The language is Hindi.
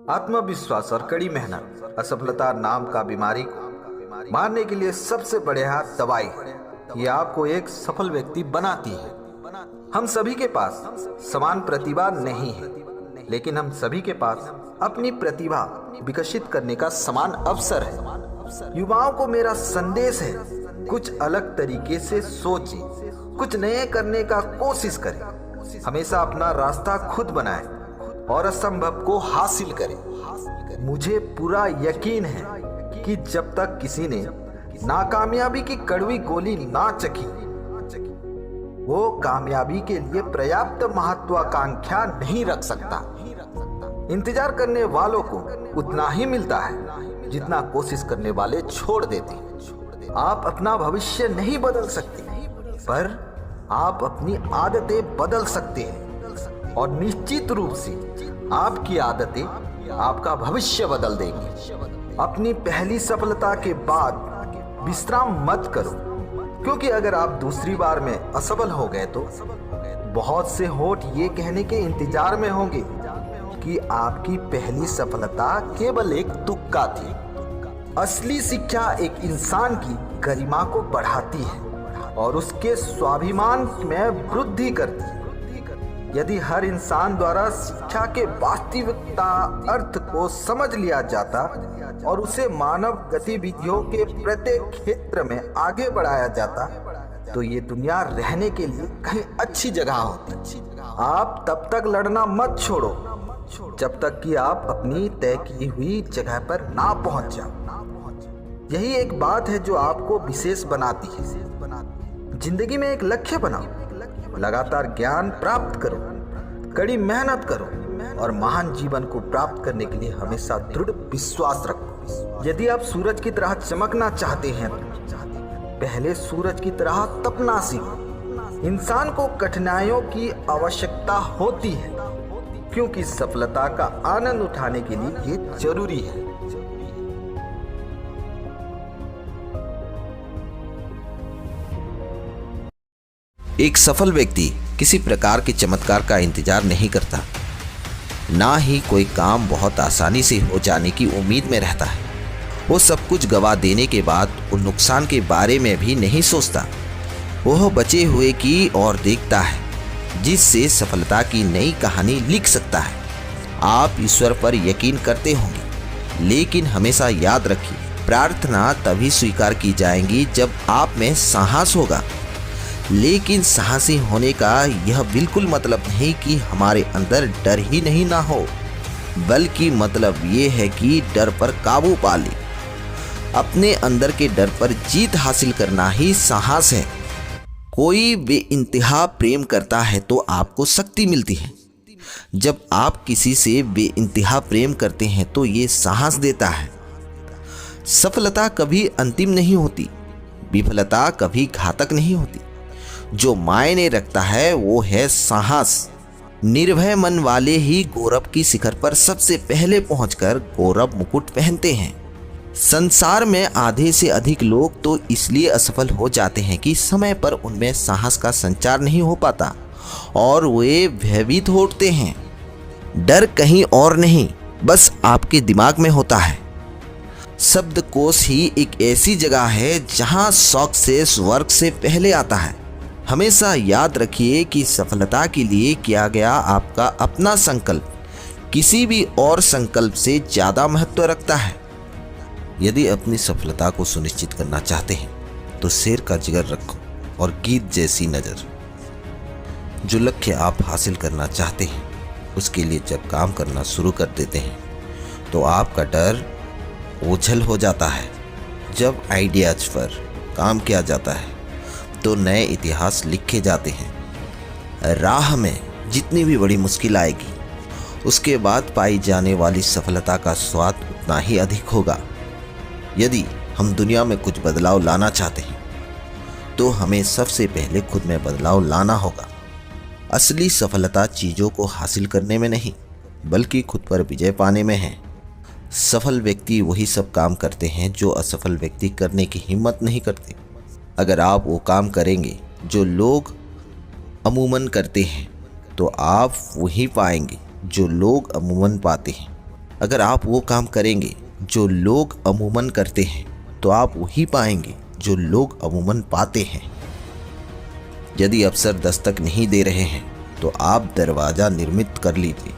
आत्मविश्वास और कड़ी मेहनत असफलता नाम का बीमारी को मारने के लिए सबसे बढ़िया दवाई है। ये आपको एक सफल व्यक्ति बनाती है। हम सभी के पास समान प्रतिभा नहीं है, लेकिन हम सभी के पास अपनी प्रतिभा विकसित करने का समान अवसर है। युवाओं को मेरा संदेश है, कुछ अलग तरीके से सोचें, कुछ नए करने का कोशिश करें, हमेशा अपना रास्ता खुद बनाएं और असंभव को हासिल करें। मुझे पूरा यकीन है कि जब तक किसी ने नाकामयाबी की कड़वी गोली ना चखी, वो कामयाबी के लिए पर्याप्त महत्वाकांक्षा नहीं रख सकता। इंतजार करने वालों को उतना ही मिलता है जितना कोशिश करने वाले छोड़ देते हैं। आप अपना भविष्य नहीं बदल सकते, पर आप अपनी आदतें बदल सकते हैं, और निश्चित रूप से आपकी आदतें आपका भविष्य बदल देंगी। अपनी पहली सफलता के बाद विश्राम मत करो, क्योंकि अगर आप दूसरी बार में असफल हो गए तो बहुत से होठ ये कहने के इंतजार में होंगे कि आपकी पहली सफलता केवल एक तुक्का थी। असली शिक्षा एक इंसान की गरिमा को बढ़ाती है और उसके स्वाभिमान में वृद्धि करती है। यदि हर इंसान द्वारा शिक्षा के वास्तविकता अर्थ को समझ लिया जाता और उसे मानव गतिविधियों के प्रत्येक क्षेत्र में आगे बढ़ाया जाता, तो ये दुनिया रहने के लिए कहीं अच्छी जगह होती। आप तब तक लड़ना मत छोड़ो जब तक कि आप अपनी तय की हुई जगह पर ना पहुंच जाओ। यही एक बात है जो आपको विशेष बनाती है। जिंदगी में एक लक्ष्य बनाओ, लगातार ज्ञान प्राप्त करो, कड़ी मेहनत करो और महान जीवन को प्राप्त करने के लिए हमेशा दृढ़ विश्वास रखो। यदि आप सूरज की तरह चमकना चाहते हैं तो पहले सूरज की तरह तपना सीखो। इंसान को कठिनाइयों की आवश्यकता होती है, क्योंकि सफलता का आनंद उठाने के लिए ये जरूरी है। एक सफल व्यक्ति किसी प्रकार के चमत्कार का इंतजार नहीं करता, ना ही कोई काम बहुत आसानी से हो जाने की उम्मीद में रहता है। वो सब कुछ गवा देने के बाद उन नुकसान के बारे में भी नहीं सोचता। वह बचे हुए की ओर देखता है, जिससे सफलता की नई कहानी लिख सकता है। आप ईश्वर पर यकीन करते होंगे, लेकिन हमेशा याद रखिए, प्रार्थना तभी स्वीकार की जाएंगी जब आप में साहस होगा। लेकिन साहसी होने का यह बिल्कुल मतलब नहीं कि हमारे अंदर डर ही नहीं ना हो, बल्कि मतलब ये है कि डर पर काबू पा ले। अपने अंदर के डर पर जीत हासिल करना ही साहस है। कोई बेइंतहा प्रेम करता है तो आपको शक्ति मिलती है। जब आप किसी से बेइंतहा प्रेम करते हैं तो ये साहस देता है। सफलता कभी अंतिम नहीं होती, विफलता कभी घातक नहीं होती। जो मायने रखता है वो है साहस। निर्भय मन वाले ही गौरव की शिखर पर सबसे पहले पहुंचकर गौरव मुकुट पहनते हैं। संसार में आधे से अधिक लोग तो इसलिए असफल हो जाते हैं कि समय पर उनमें साहस का संचार नहीं हो पाता और वे भयभीत हो उठते हैं। डर कहीं और नहीं, बस आपके दिमाग में होता है। शब्दकोश ही एक ऐसी जगह है जहां शौक से स्वर्ग से पहले आता है। हमेशा याद रखिए कि सफलता के लिए किया गया आपका अपना संकल्प किसी भी और संकल्प से ज़्यादा महत्व रखता है। यदि अपनी सफलता को सुनिश्चित करना चाहते हैं तो शेर का जिगर रखो और गीत जैसी नज़र। जो लक्ष्य आप हासिल करना चाहते हैं उसके लिए जब काम करना शुरू कर देते हैं तो आपका डर ओझल हो जाता है। जब आइडियाज पर काम किया जाता है तो नए इतिहास लिखे जाते हैं। राह में जितनी भी बड़ी मुश्किल आएगी, उसके बाद पाई जाने वाली सफलता का स्वाद उतना ही अधिक होगा। यदि हम दुनिया में कुछ बदलाव लाना चाहते हैं तो हमें सबसे पहले खुद में बदलाव लाना होगा। असली सफलता चीज़ों को हासिल करने में नहीं, बल्कि खुद पर विजय पाने में है। सफल व्यक्ति वही सब काम करते हैं जो असफल व्यक्ति करने की हिम्मत नहीं करते। अगर आप वो काम करेंगे जो लोग अमूमन करते हैं तो आप वही पाएंगे जो लोग अमूमन पाते हैं। अगर आप वो काम करेंगे जो लोग अमूमन करते हैं तो आप वही पाएंगे जो लोग अमूमन पाते हैं। यदि अवसर दस्तक नहीं दे रहे हैं तो आप दरवाज़ा निर्मित कर लीजिए।